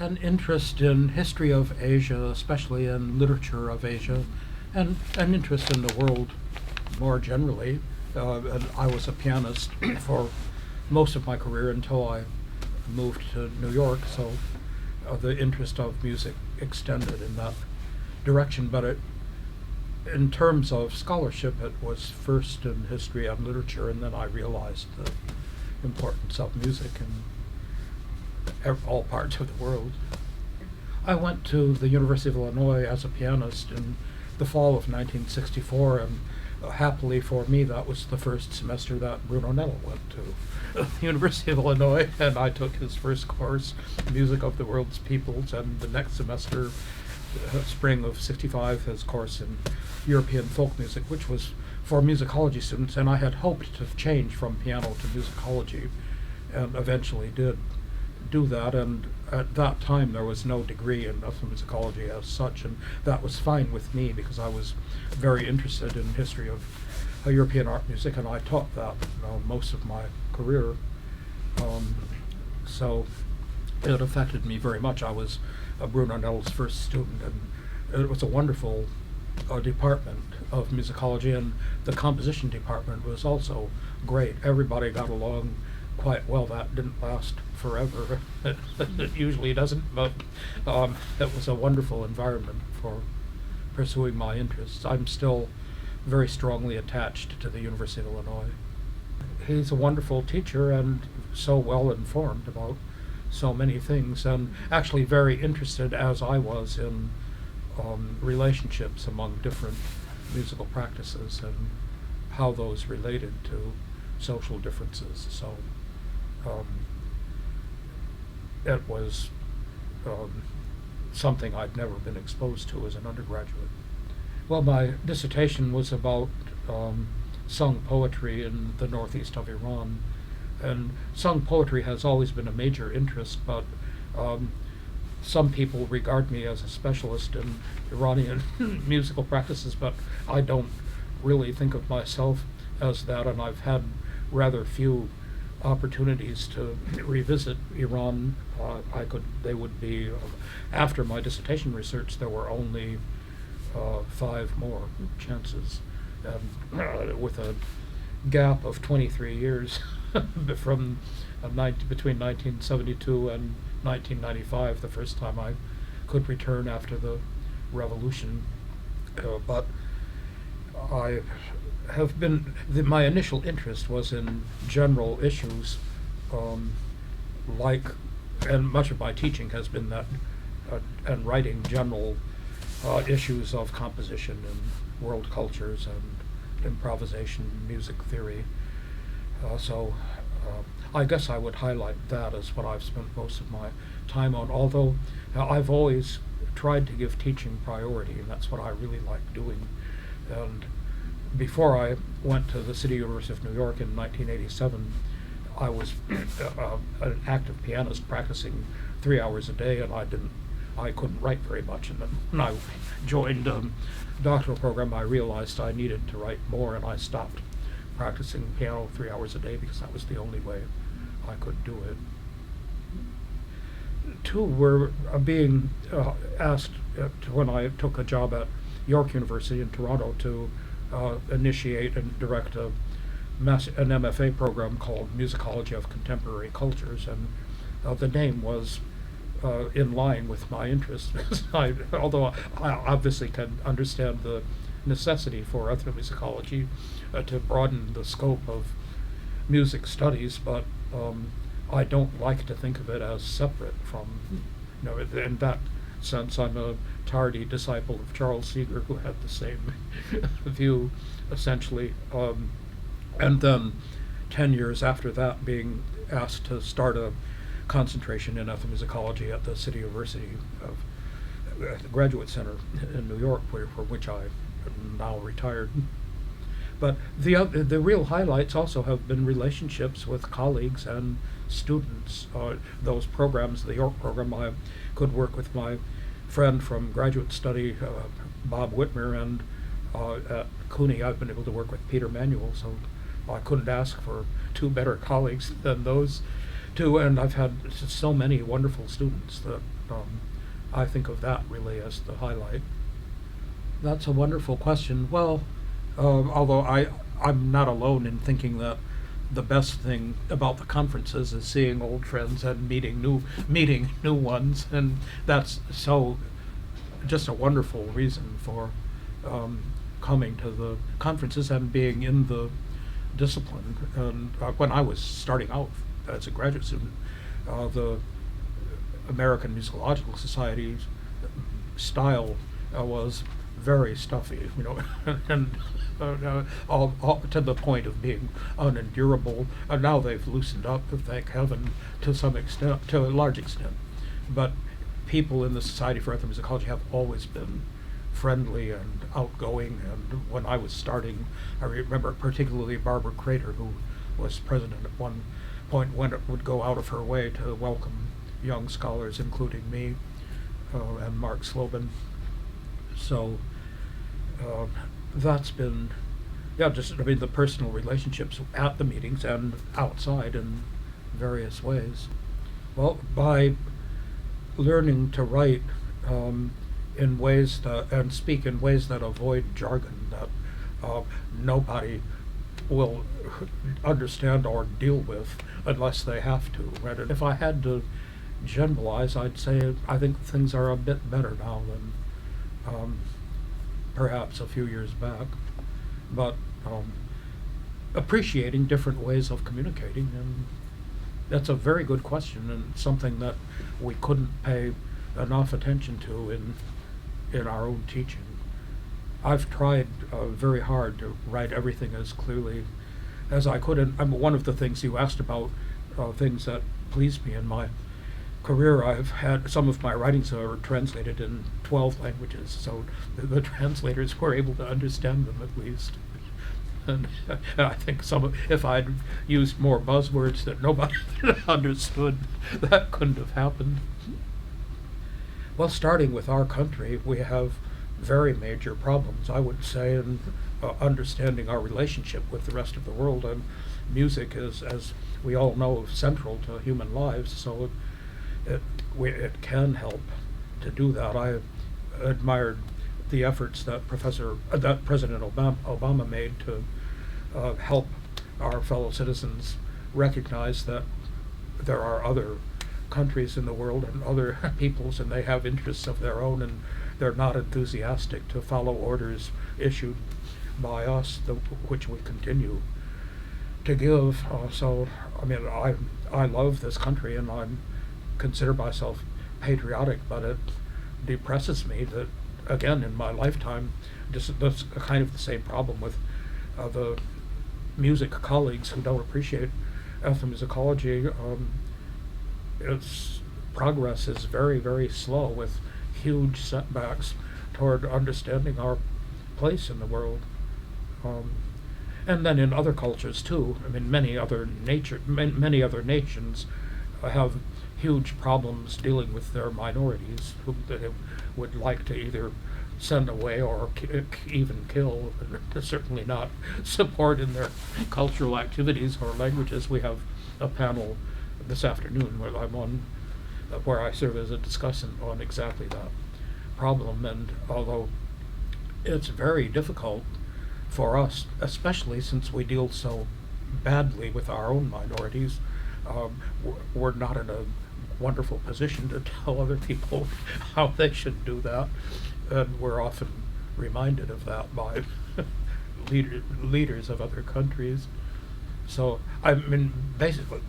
an interest in history of Asia, especially in literature of Asia, and an interest in the world more generally. And I was a pianist for most of my career until I moved to New York, so the interest of music extended in that direction. But in terms of scholarship, it was first in history and literature, and then I realized the importance of music in all parts of the world. I went to the University of Illinois as a pianist in the fall of 1964, and happily for me, that was the first semester that Bruno Nettl went to the University of Illinois, and I took his first course, Music of the World's Peoples, and the next semester, spring of '65, his course in European folk music, which was for musicology students, and I had hoped to change from piano to musicology, and eventually did do that. And at that time there was no degree in ethnomusicology as such, and that was fine with me because I was very interested in history of European art music, and I taught that most of my career. So it affected me very much. I was Bruno Nettl's first student, and it was a wonderful department of musicology, and the composition department was also great. Everybody got along quite well. That didn't last forever. It usually doesn't, but it was a wonderful environment for pursuing my interests. I'm still very strongly attached to the University of Illinois. He's a wonderful teacher and so well informed about so many things, and actually very interested, as I was, in relationships among different musical practices and how those related to social differences. So it was something I'd never been exposed to as an undergraduate. Well, my dissertation was about sung poetry in the northeast of Iran, and sung poetry has always been a major interest, but some people regard me as a specialist in Iranian musical practices, but I don't really think of myself as that, and I've had rather few opportunities to revisit Iran. They would be, after my dissertation research, there were only 5 more chances, and with a gap of 23 years from between 1972 and 1995, the first time I could return after the revolution. But I have been, my initial interest was in general issues, and much of my teaching has been that, and writing general issues of composition and world cultures and improvisation, music theory. So I guess I would highlight that as what I've spent most of my time on, although I've always tried to give teaching priority, and that's what I really like doing. And before I went to the City University of New York in 1987, I was an active pianist practicing 3 hours a day, and I couldn't write very much. And then when I joined a doctoral program, I realized I needed to write more, and I stopped practicing piano 3 hours a day because that was the only way I could do it. Two were being asked when I took a job at York University in Toronto to initiate and direct an MFA program called Musicology of Contemporary Cultures, and the name was in line with my interests. Although I obviously can understand the necessity for ethnomusicology to broaden the scope of music studies, but I don't like to think of it as separate from, in that sense, I'm a tardy disciple of Charles Seeger, who had the same view, essentially. And then 10 years after that, being asked to start a concentration in ethnomusicology at the City University of the Graduate Center in New York, for which I am now retired. But the real highlights also have been relationships with colleagues and students. Those programs, the York program, I could work with my friend from graduate study, Bob Whitmer, and at CUNY I've been able to work with Peter Manuel, so I couldn't ask for 2 better colleagues than those 2, and I've had so many wonderful students that I think of that really as the highlight. That's a wonderful question. Well, although I'm not alone in thinking that the best thing about the conferences is seeing old friends and meeting new ones, and that's so just a wonderful reason for coming to the conferences and being in the discipline. And when I was starting out as a graduate student, the American Musicological Society's style was very stuffy, and all to the point of being unendurable. And now they've loosened up, thank heaven, to some extent, to a large extent. But people in the Society for Ethnomusicology have always been friendly and outgoing. And when I was starting, I remember particularly Barbara Crater, who was president at one point, when it would go out of her way to welcome young scholars, including me and Mark Slobin. So that's been, the personal relationships at the meetings and outside in various ways. Well, by learning to write in ways that, and speak in ways that avoid jargon that nobody will understand or deal with unless they have to. Right? And if I had to generalize, I'd say I think things are a bit better now than perhaps a few years back. But appreciating different ways of communicating, and that's a very good question, and something that we couldn't pay enough attention to in our own teaching. I've tried very hard to write everything as clearly as I could, and one of the things you asked about, things that pleased me in my career, I've had some of my writings are translated in 12 languages, so the translators were able to understand them at least. And I think if I'd used more buzzwords that nobody understood, that couldn't have happened. Well, starting with our country, we have very major problems, I would say, in understanding our relationship with the rest of the world. And music is, as we all know, central to human lives, so it can help to do that. I admired the efforts that President Obama made to help our fellow citizens recognize that there are other countries in the world and other peoples, and they have interests of their own, and they're not enthusiastic to follow orders issued by us, which we continue to give. So, I love this country, and I consider myself patriotic, but it depresses me that, again, in my lifetime, that's kind of the same problem with the music colleagues who don't appreciate ethnomusicology. Its progress is very, very slow, with huge setbacks toward understanding our place in the world. And then in other cultures too. Many other nations have huge problems dealing with their minorities, who they would like to either send away or even kill, and certainly not support in their cultural activities or languages. We have a panel this afternoon where I'm on, where I serve as a discussant on exactly that problem. And although it's very difficult for us, especially since we deal so badly with our own minorities, we're not in a wonderful position to tell other people how they should do that, and we're often reminded of that by leaders of other countries. So basically,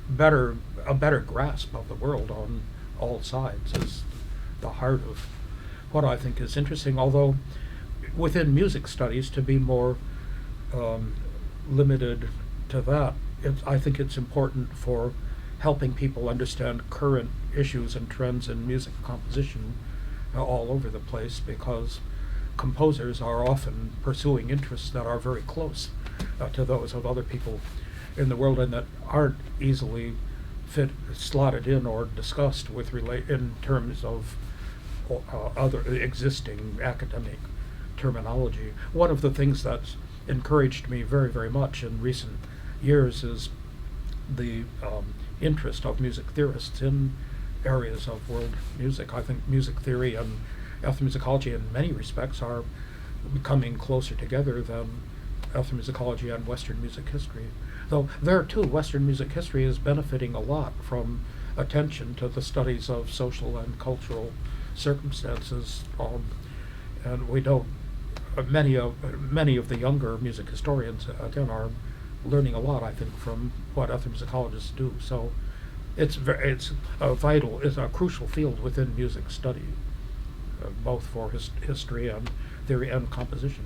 a better grasp of the world on all sides is the heart of what I think is interesting. Although within music studies, to be more limited to that, I think it's important for helping people understand current issues and trends in music composition all over the place, because composers are often pursuing interests that are very close to those of other people in the world, and that aren't easily slotted in or discussed in terms of other existing academic terminology. One of the things that's encouraged me very, very much in recent years is the interest of music theorists in areas of world music. I think music theory and ethnomusicology in many respects are becoming closer together than ethnomusicology and Western music history. Though there too, Western music history is benefiting a lot from attention to the studies of social and cultural circumstances, and we don't. Many of the younger music historians again are learning a lot, I think, from what ethnomusicologists do. So it's a crucial field within music study, both for history and theory and composition.